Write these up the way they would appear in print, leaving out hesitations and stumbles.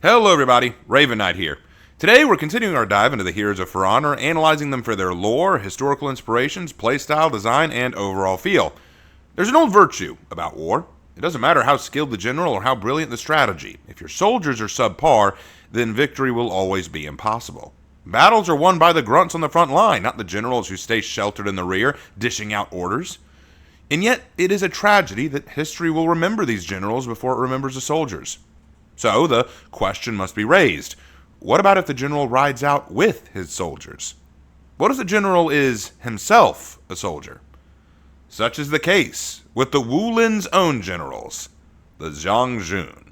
Hello everybody, Raven Knight here. Today we're continuing our dive into the heroes of For Honor, analyzing them for their lore, historical inspirations, playstyle, design, and overall feel. There's an old virtue about war. It doesn't matter how skilled the general or how brilliant the strategy. If your soldiers are subpar, then victory will always be impossible. Battles are won by the grunts on the front line, not the generals who stay sheltered in the rear, dishing out orders. And yet, it is a tragedy that history will remember these generals before it remembers the soldiers. So, the question must be raised. What about if the general rides out with his soldiers? What if the general is himself a soldier? Such is the case with the Wulin's own generals, the Jiang Jun.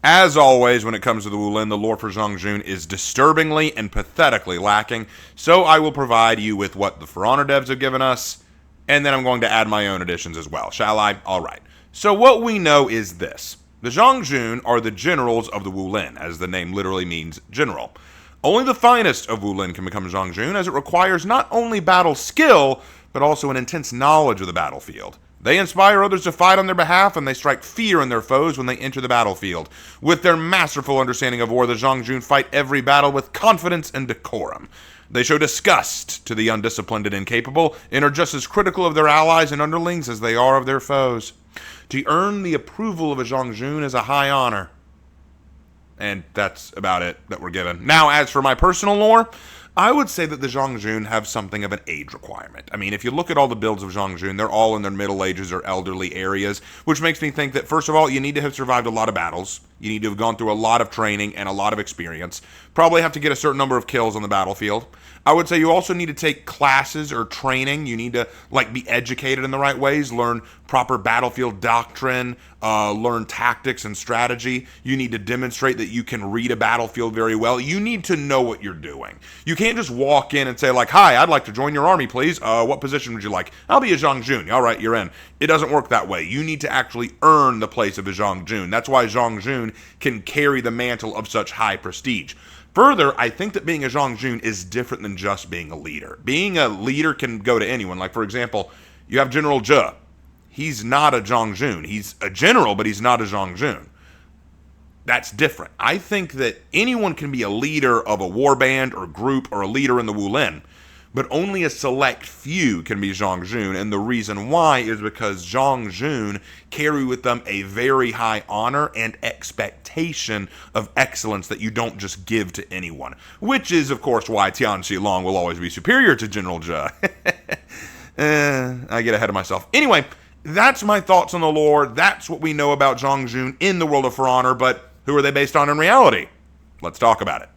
As always, when it comes to the Wulin, the lore for Jiang Jun is disturbingly and pathetically lacking, so I will provide you with what the For Honor devs have given us, and then I'm going to add my own additions as well, shall I? Alright. So what we know is this. The Jiang Jun are the generals of the Wulin, as the name literally means general. Only the finest of Wulin can become Jiang Jun, as it requires not only battle skill, but also an intense knowledge of the battlefield. They inspire others to fight on their behalf, and they strike fear in their foes when they enter the battlefield. With their masterful understanding of war, the Jiang Jun fight every battle with confidence and decorum. They show disgust to the undisciplined and incapable, and are just as critical of their allies and underlings as they are of their foes. To earn the approval of a Jiang Jun is a high honor. And that's about it that we're given. Now, as for my personal lore, I would say that the Jiang Jun have something of an age requirement. I mean, if you look at all the builds of Jiang Jun, they're all in their middle ages or elderly areas, which makes me think that, first of all, you need to have survived a lot of battles. You need to have gone through a lot of training and a lot of experience. Probably have to get a certain number of kills on the battlefield. I would say you also need to take classes or training. You need to, be educated in the right ways, learn proper battlefield doctrine, learn tactics and strategy. You need to demonstrate that you can read a battlefield very well. You need to know what you're doing. You can't just walk in and say, hi, I'd like to join your army, please. What position would you like? I'll be a Jiang Jun. All right, you're in. It doesn't work that way. You need to actually earn the place of a Jiang Jun. That's why Jiang Jun can carry the mantle of such high prestige. Further, I think that being a Jiang Jun is different than just being a leader. Being a leader can go to anyone. For example, you have General Zhe. He's not a Jiang Jun. He's a general, but he's not a Jiang Jun. That's different. I think that anyone can be a leader of a warband or group or a leader in the Wulin, but only a select few can be Jiang Jun, and the reason why is because Jiang Jun carry with them a very high honor and expectation of excellence that you don't just give to anyone, which is, of course, why Tian Zhilong will always be superior to General Zhe. I get ahead of myself. Anyway, that's my thoughts on the lore. That's what we know about Jiang Jun in the world of For Honor, but who are they based on in reality? Let's talk about it.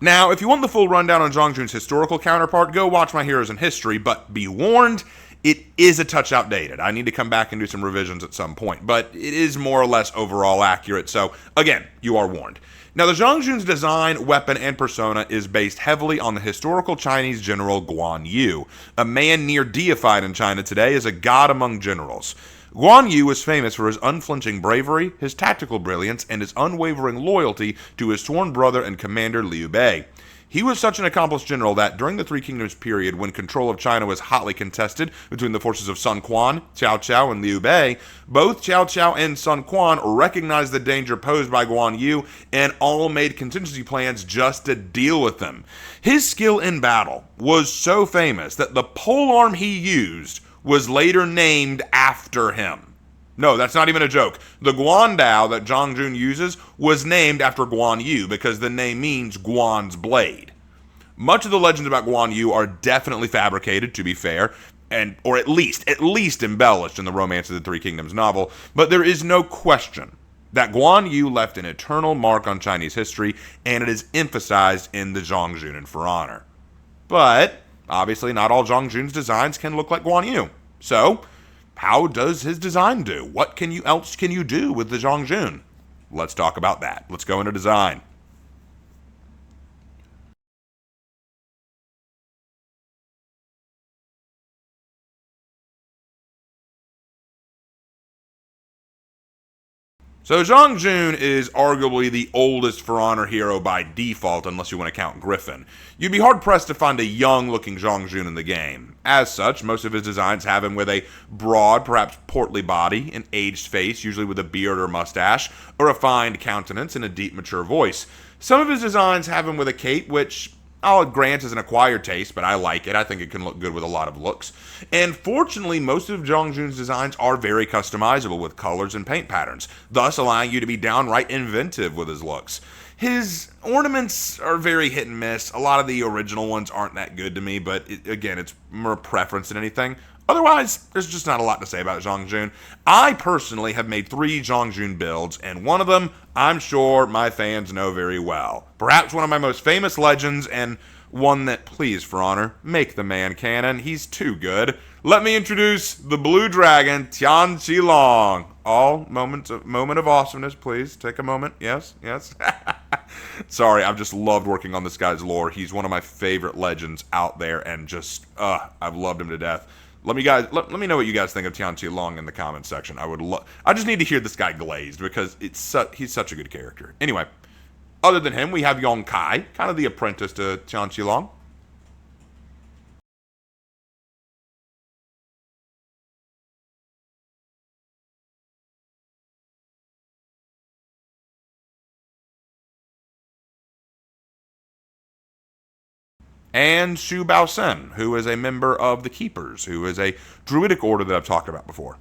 Now, if you want the full rundown on Jiang Jun's historical counterpart, go watch my Heroes in History, but be warned, it is a touch outdated. I need to come back and do some revisions at some point, but it is more or less overall accurate, so again, you are warned. Now, the Jiang Jun's design, weapon, and persona is based heavily on the historical Chinese general Guan Yu, a man near deified in China today as a god among generals. Guan Yu was famous for his unflinching bravery, his tactical brilliance, and his unwavering loyalty to his sworn brother and commander Liu Bei. He was such an accomplished general that during the Three Kingdoms period, when control of China was hotly contested between the forces of Sun Quan, Cao Cao, and Liu Bei, both Cao Cao and Sun Quan recognized the danger posed by Guan Yu and all made contingency plans just to deal with them. His skill in battle was so famous that the polearm he used was later named after him. No, that's not even a joke. The Guandao that Jiang Jun uses was named after Guan Yu because the name means Guan's blade. Much of the legends about Guan Yu are definitely fabricated, to be fair, or at least embellished in the Romance of the Three Kingdoms novel, but there is no question that Guan Yu left an eternal mark on Chinese history, and it is emphasized in the Jiang Jun and For Honor. But, obviously, not all Jiang Jun's designs can look like Guan Yu. So, how does his design do? What else can you do with the Jiang Jun? Let's talk about that. Let's go into design. So Jiang Jun is arguably the oldest For Honor hero by default, unless you want to count Griffin. You'd be hard-pressed to find a young-looking Jiang Jun in the game. As such, most of his designs have him with a broad, perhaps portly body, an aged face, usually with a beard or mustache, a refined countenance, and a deep, mature voice. Some of his designs have him with a cape, which I'll grant is an acquired taste, but I like it. I think it can look good with a lot of looks. And fortunately, most of Jiang Jun's designs are very customizable with colors and paint patterns, thus allowing you to be downright inventive with his looks. His ornaments are very hit and miss. A lot of the original ones aren't that good to me, but again, it's more preference than anything. Otherwise, there's just not a lot to say about Jiang Jun. I personally have made 3 Jiang Jun builds, and one of them I'm sure my fans know very well. Perhaps one of my most famous legends, and one that, please, For Honor, make the man canon. He's too good. Let me introduce the Blue Dragon, Tian Zhilong. All moment of awesomeness, please. Take a moment. Yes. Sorry, I've just loved working on this guy's lore. He's one of my favorite legends out there, and just, I've loved him to death. Let me know what you guys think of Tian Zhilong in the comments section. I just need to hear this guy glazed because he's such a good character. Anyway, other than him, we have Yong Kai, kind of the apprentice to Tian Zhilong. And Shu Bao Sen, who is a member of the Keepers, who is a druidic order that I've talked about before.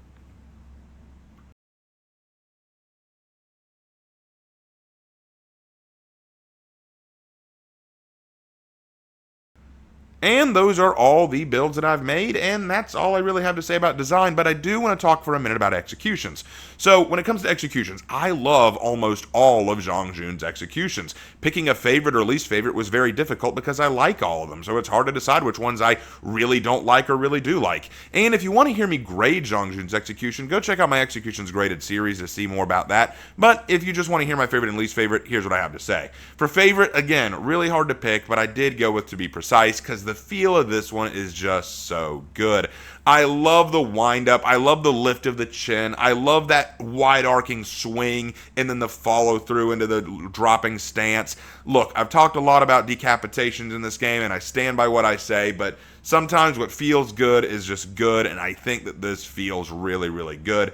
And those are all the builds that I've made, and that's all I really have to say about design, but I do want to talk for a minute about executions. So, when it comes to executions, I love almost all of Jiang Jun's executions. Picking a favorite or least favorite was very difficult because I like all of them, so it's hard to decide which ones I really don't like or really do like. And if you want to hear me grade Jiang Jun's execution, go check out my Executions Graded series to see more about that. But if you just want to hear my favorite and least favorite, here's what I have to say. For favorite, again, really hard to pick, but I did go with To Be Precise because the feel of this one is just so good. I love the wind-up. I love the lift of the chin. I love that wide-arcing swing and then the follow-through into the dropping stance. Look, I've talked a lot about decapitations in this game, and I stand by what I say, but sometimes what feels good is just good, and I think that this feels really, really good.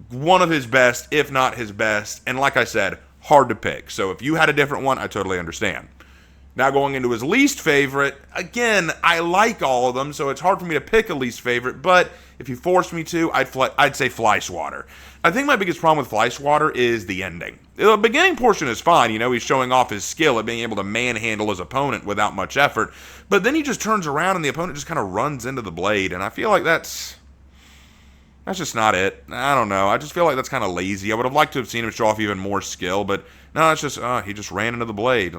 One of his best, if not his best, and like I said, hard to pick. So if you had a different one, I totally understand. Now going into his least favorite, again, I like all of them, so it's hard for me to pick a least favorite, but if you forced me to, I'd say Fleischwater. I think my biggest problem with Fleischwater is the ending. The beginning portion is fine, he's showing off his skill at being able to manhandle his opponent without much effort, but then he just turns around and the opponent just kind of runs into the blade, and I feel like that's just not it. I don't know. I just feel like that's kind of lazy. I would have liked to have seen him show off even more skill, but no, it's just, he just ran into the blade.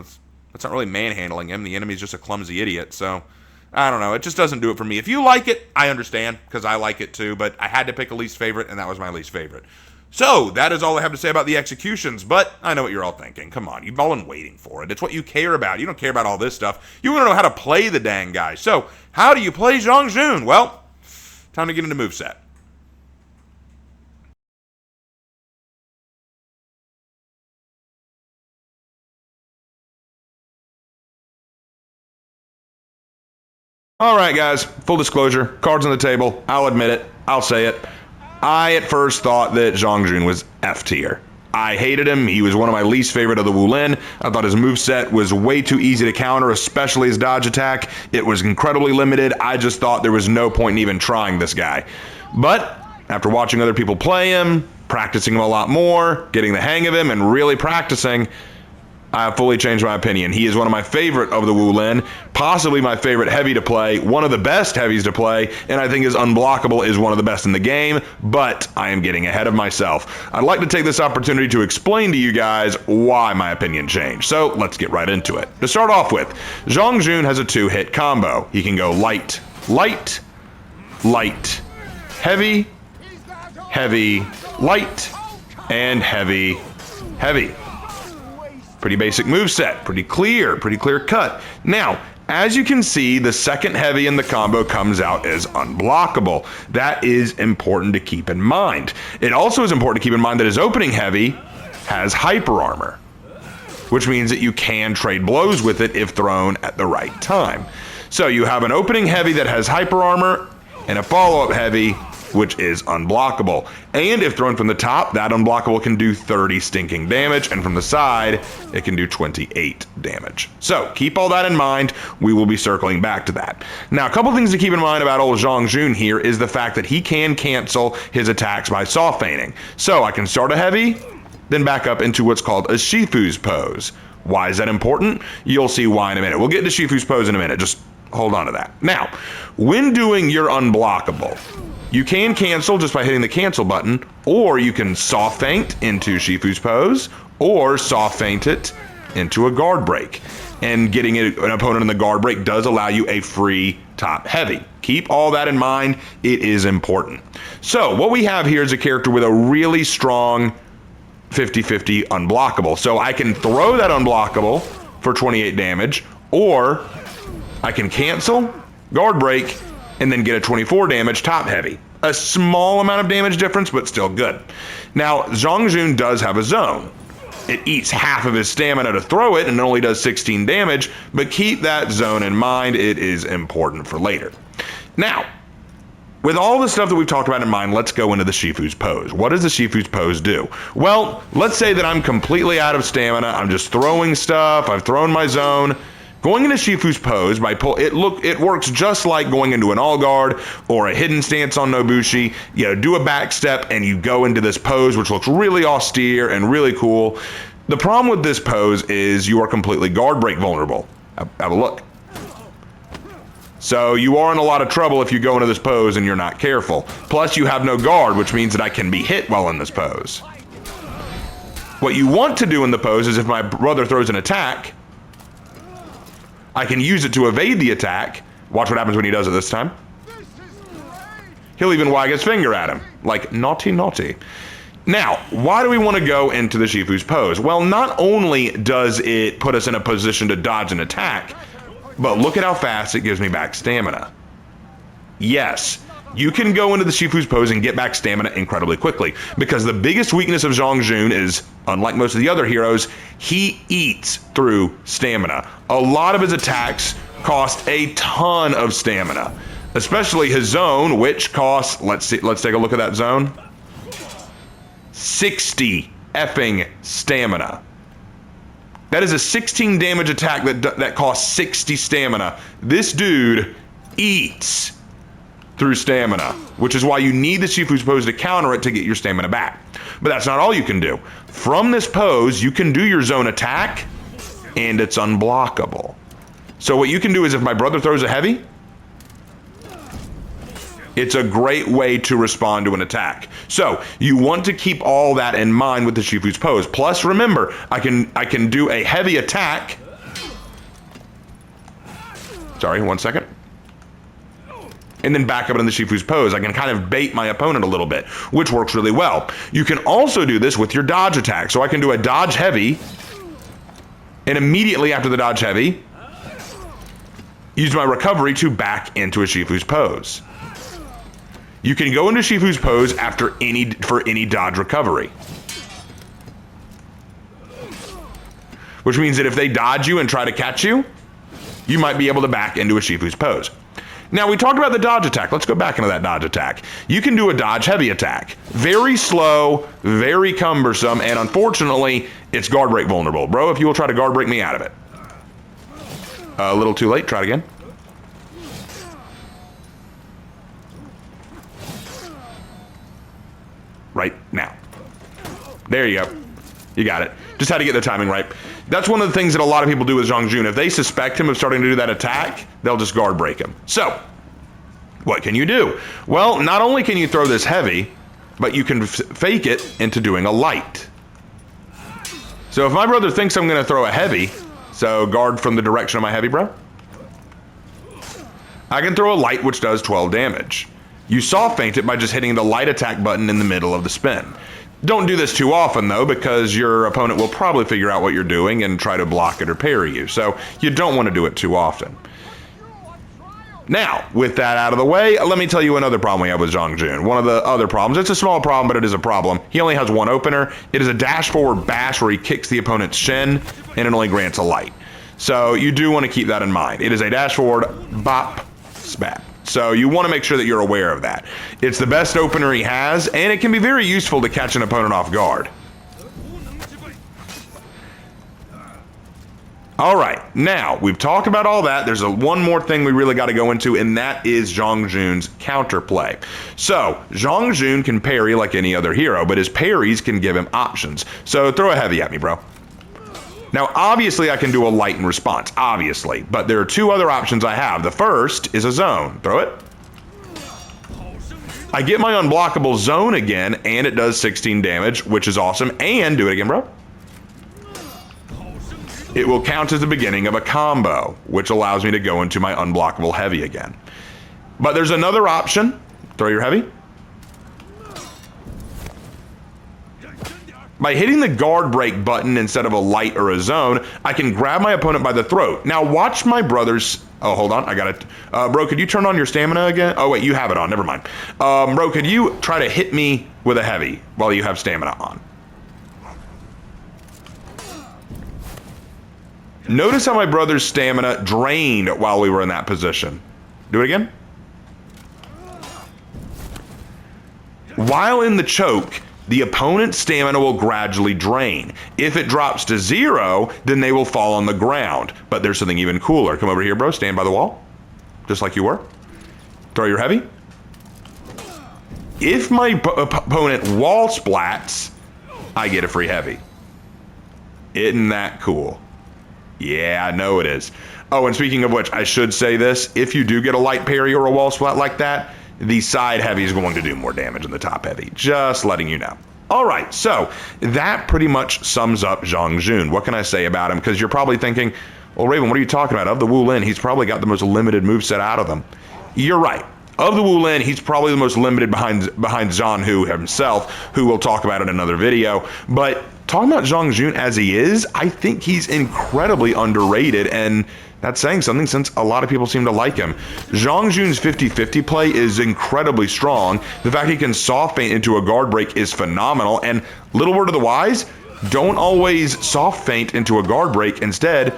That's not really manhandling him. The enemy's just a clumsy idiot, so I don't know. It just doesn't do it for me. If you like it, I understand, because I like it too, but I had to pick a least favorite, and that was my least favorite. So, that is all I have to say about the executions, but I know what you're all thinking. Come on, you've all been waiting for it. It's what you care about. You don't care about all this stuff. You want to know how to play the dang guy. So, how do you play Jiang Jun? Well, time to get into moveset. All right, guys, full disclosure, cards on the table. I'll admit it. I'll say it. I at first thought that Jiang Jun was F tier. I hated him. He was one of my least favorite of the Wulin. I thought his moveset was way too easy to counter, especially his dodge attack. It was incredibly limited. I just thought there was no point in even trying this guy. But after watching other people play him, practicing him a lot more, getting the hang of him, and really practicing, I have fully changed my opinion. He is one of my favorite of the Wulin, possibly my favorite heavy to play, one of the best heavies to play, and I think his unblockable is one of the best in the game, but I am getting ahead of myself. I'd like to take this opportunity to explain to you guys why my opinion changed. So let's get right into it. To start off with, Jiang Jun has a 2-hit combo. He can go light, light, light, heavy, heavy, light, and heavy, heavy. Pretty basic moveset, pretty clear cut. Now, as you can see, the second heavy in the combo comes out as unblockable. That is important to keep in mind. It also is important to keep in mind that his opening heavy has hyper armor, which means that you can trade blows with it if thrown at the right time. So you have an opening heavy that has hyper armor and a follow-up heavy which is unblockable. And if thrown from the top, that unblockable can do 30 stinking damage, and from the side, it can do 28 damage. So keep all that in mind. We will be circling back to that. Now, a couple things to keep in mind about old Jiang Jun here is the fact that he can cancel his attacks by soft feigning. So I can start a heavy, then back up into what's called a Shifu's pose. Why is that important? You'll see why in a minute. We'll get to Shifu's pose in a minute. Just hold on to that. Now, when doing your unblockable, you can cancel just by hitting the cancel button, or you can soft feint into Shifu's pose, or soft feint it into a guard break. And getting an opponent in the guard break does allow you a free top heavy. Keep all that in mind. It is important. So what we have here is a character with a really strong 50-50 unblockable. So I can throw that unblockable for 28 damage, or I can cancel, guard break, and then get a 24 damage top heavy. A small amount of damage difference, but still good. Now, Jiang Jun does have a zone. It eats half of his stamina to throw it and it only does 16 damage, but keep that zone in mind. It is important for later. Now, with all the stuff that we've talked about in mind, let's go into the Shifu's pose. What does the Shifu's pose do? Well, let's say that I'm completely out of stamina. I'm just throwing stuff. I've thrown my zone. Going into Shifu's pose by it works just like going into an all guard or a hidden stance on Nobushi. You do a back step and you go into this pose, which looks really austere and really cool. The problem with this pose is you are completely guard break vulnerable. Have a look. So you are in a lot of trouble if you go into this pose and you're not careful. Plus you have no guard, which means that I can be hit while in this pose. What you want to do in the pose is if my brother throws an attack, I can use it to evade the attack. Watch what happens when he does it this time. He'll even wag his finger at him, like naughty, naughty. Now, why do we want to go into the Shifu's pose? Well, not only does it put us in a position to dodge an attack, but look at how fast it gives me back stamina. Yes, you can go into the Shifu's pose and get back stamina incredibly quickly, because the biggest weakness of Jiang Jun is, unlike most of the other heroes, he eats through stamina. A lot of his attacks cost a ton of stamina, especially his zone, which costs, let's take a look at that zone, 60 effing stamina. That is a 16 damage attack that costs 60 stamina. This dude eats through stamina, which is why you need the Shifu's pose to counter it to get your stamina back. But that's not all you can do. From this pose, you can do your zone attack, and it's unblockable. So what you can do is if my brother throws a heavy, it's a great way to respond to an attack. So you want to keep all that in mind with the Shifu's pose. Plus, remember, I can do a heavy attack. Sorry, 1 second. And then back up in the Shifu's pose. I can kind of bait my opponent a little bit, which works really well. You can also do this with your dodge attack. So I can do a dodge heavy, and immediately after the dodge heavy, use my recovery to back into a Shifu's pose. You can go into Shifu's pose for any dodge recovery. Which means that if they dodge you and try to catch you, you might be able to back into a Shifu's pose. Now, we talked about the dodge attack. Let's go back into that dodge attack. You can do a dodge heavy attack. Very slow, very cumbersome, and unfortunately, it's guard break vulnerable. Bro, if you will try to guard break me out of it. A little too late. Try it again. Right now. There you go. You got it. Just had to get the timing right. That's one of the things that a lot of people do with Jiang Jun. If they suspect him of starting to do that attack, they'll just guard break him. So, what can you do? Well, not only can you throw this heavy, but you can fake it into doing a light. So if my brother thinks I'm going to throw a heavy, so guard from the direction of my heavy, bro, I can throw a light which does 12 damage. You soft feint it by just hitting the light attack button in the middle of the spin. Don't do this too often, though, because your opponent will probably figure out what you're doing and try to block it or parry you. So you don't want to do it too often. Now, with that out of the way, let me tell you another problem we have with Jiang Jun. One of the other problems, it's a small problem, but it is a problem. He only has one opener. It is a dash forward bash where he kicks the opponent's shin, and it only grants a light. So you do want to keep that in mind. It is a dash forward bop spat. So you want to make sure that you're aware of that. It's the best opener he has, and it can be very useful to catch an opponent off guard. All right, now we've talked about all that. There's one more thing we really got to go into, and that is Jiang Jun's counterplay. So Jiang Jun can parry like any other hero, but his parries can give him options. So throw a heavy at me, bro. Now, obviously, I can do a light in response, obviously, but there are two other options I have. The first is a zone. Throw it. I get my unblockable zone again, and it does 16 damage, which is awesome. And do it again, bro. It will count as the beginning of a combo, which allows me to go into my unblockable heavy again. But there's another option. Throw your heavy. By hitting the guard break button instead of a light or a zone, I can grab my opponent by the throat. Now watch my brother's, oh, hold on, I got it. Bro, could you turn on your stamina again? Oh wait, you have it on, never mind. Bro, could you try to hit me with a heavy while you have stamina on? Notice how my brother's stamina drained while we were in that position. Do it again. While in the choke, the opponent's stamina will gradually drain. If it drops to 0, then they will fall on the ground. But there's something even cooler. Come over here, bro. Stand by the wall. Just like you were. Throw your heavy. If my opponent wall splats, I get a free heavy. Isn't that cool? Yeah, I know it is. Oh, and speaking of which, I should say this. If you do get a light parry or a wall splat like that, the side heavy is going to do more damage than the top heavy. Just letting you know. All right, so that pretty much sums up Jiang Jun. What can I say about him? Because you're probably thinking, well, Raven, what are you talking about? Of the Wu Lin, he's probably got the most limited moveset out of them. You're right. Of the Wu Lin, he's probably the most limited behind Zhan Hu himself, who we'll talk about in another video. But talking about Jiang Jun as he is, I think he's incredibly underrated, and that's saying something since a lot of people seem to like him. Jiang Jun's 50-50 play is incredibly strong. The fact he can soft feint into a guard break is phenomenal, and little word of the wise, don't always soft feint into a guard break. Instead,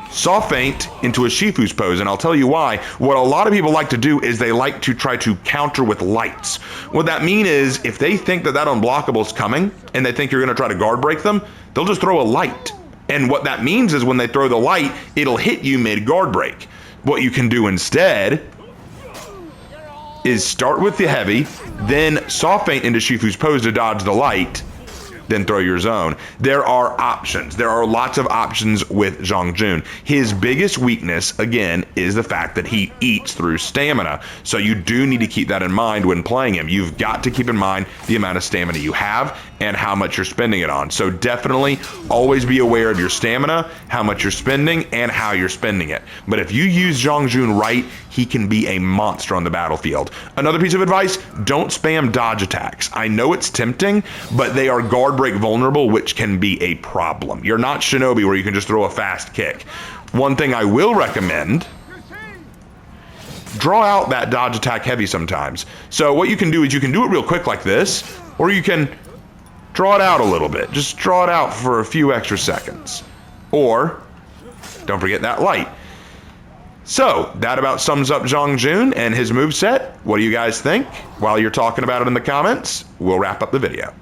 soft feint into a Shifu's pose, and I'll tell you why. What a lot of people like to do is they like to try to counter with lights. What that means is if they think that unblockable is coming and they think you're going to try to guard break them, they'll just throw a light. And what that means is when they throw the light, it'll hit you mid guard break. What you can do instead is start with the heavy, then soft feint into Shifu's pose to dodge the light, then throw your zone. There are options. There are lots of options with Jiang Jun. His biggest weakness, again, is the fact that he eats through stamina. So you do need to keep that in mind when playing him. You've got to keep in mind the amount of stamina you have and how much you're spending it on. So definitely always be aware of your stamina, how much you're spending, and how you're spending it. But if you use Jiang Jun right, he can be a monster on the battlefield. Another piece of advice, don't spam dodge attacks. I know it's tempting, but they are guard break vulnerable, which can be a problem. You're not Shinobi where you can just throw a fast kick. One thing I will recommend, draw out that dodge attack heavy sometimes. So what you can do is you can do it real quick like this, or you can draw it out a little bit. Just draw it out for a few extra seconds. Or, don't forget that light. So, that about sums up Jiang Jun and his moveset. What do you guys think? While you're talking about it in the comments, we'll wrap up the video.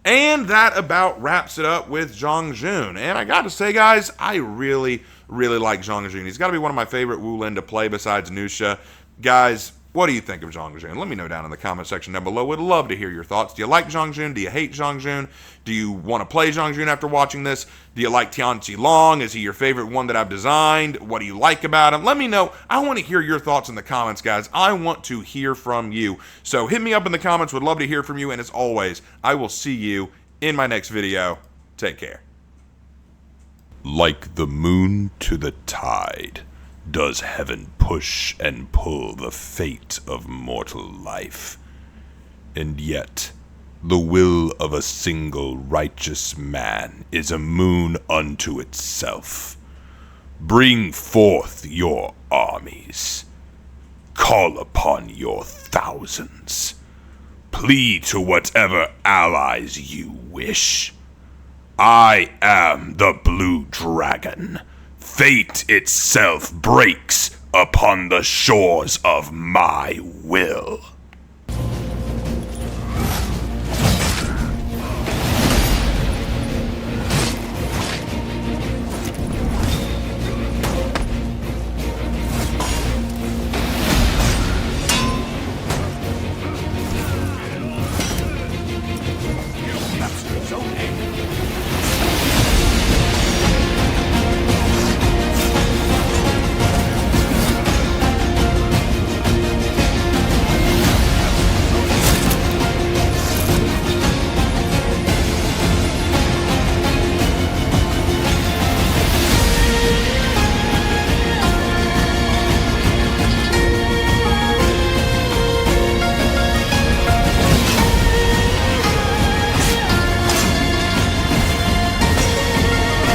And that about wraps it up with Jiang Jun. And I gotta say, guys, I really like Jiang Jun. He's gotta be one of my favorite Wulin to play besides Nusha. Guys, what do you think of Jiang Jun? Let me know down in the comment section down below. Would love to hear your thoughts. Do you like Jiang Jun? Do you hate Jiang Jun? Do you want to play Jiang Jun after watching this? Do you like Tian Zhilong? Is he your favorite one that I've designed? What do you like about him? Let me know. I want to hear your thoughts in the comments, guys. I want to hear from you. So hit me up in the comments. Would love to hear from you. And as always, I will see you in my next video. Take care. Like the moon to the tide, does heaven push and pull the fate of mortal life. And yet, the will of a single righteous man is a moon unto itself. Bring forth your armies. Call upon your thousands. Plead to whatever allies you wish. I am the Blue Dragon. Fate itself breaks upon the shores of my will.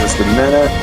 Just a minute.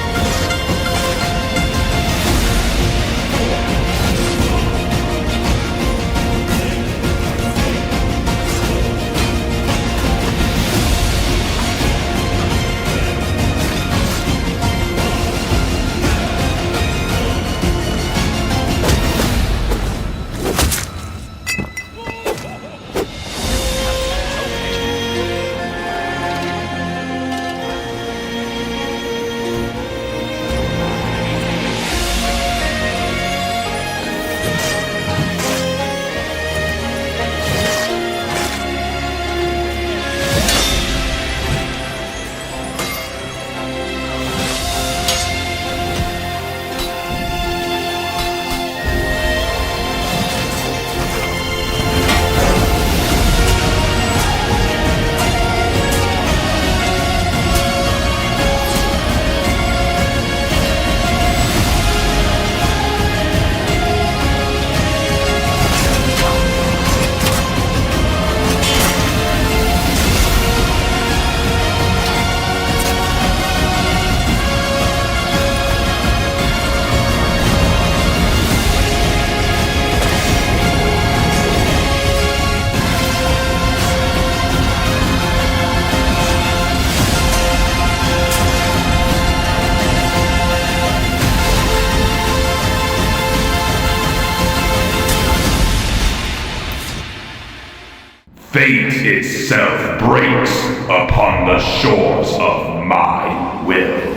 Fate itself breaks upon the shores of my will.